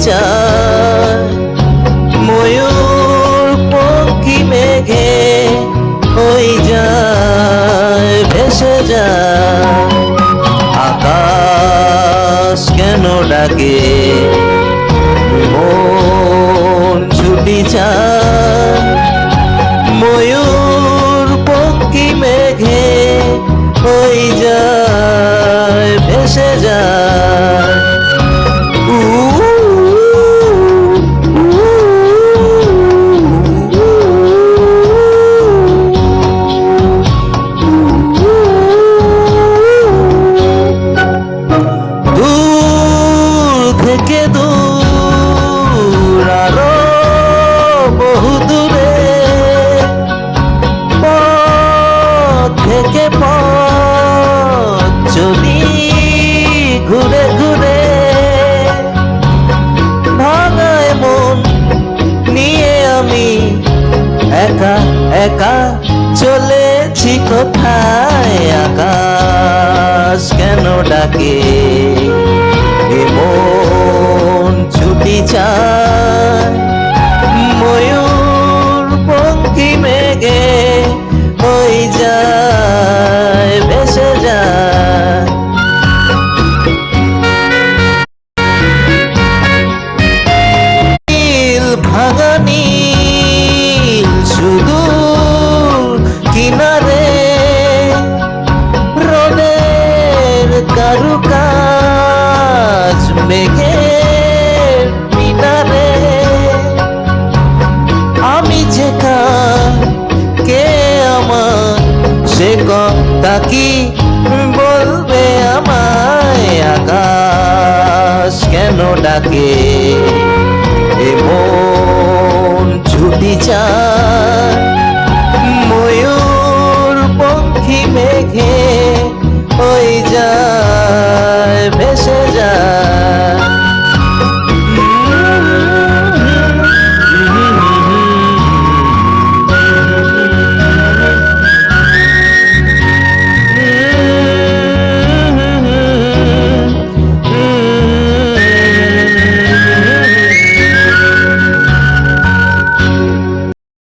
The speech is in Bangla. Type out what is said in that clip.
চায় ময়ূর পঙ্খী মেঘে ওই যায় ভেসে যায় আকাশ কেন ডাকে মন ছুটি চায় ময়ূর পঙ্খী মেঘে ওই যায় ভেসে যায় দূর থেকে দূর আরো বহু দূরে পথ থেকে পথ চলি ঘুরে ঘুরে ভাঙায় মন নিয়ে আমি একা একা চলেছি কোথায় আকাশ কেন ডাকে এ মন ছুটি চায় ময়ূর পঙ্খী মেঘে ওই যায় ভেসে যায় ভাঙা নীল সুদূর কিনারে রোদের কারুকাজ মেঘের মিনারে আমি যে কে আমার সে কথা কি বলবে আমায় আকাশ কেন ডাকে এ মন ছুটি চায় ময়ূর পঙ্খী মেঘে ওই যায় ভেসে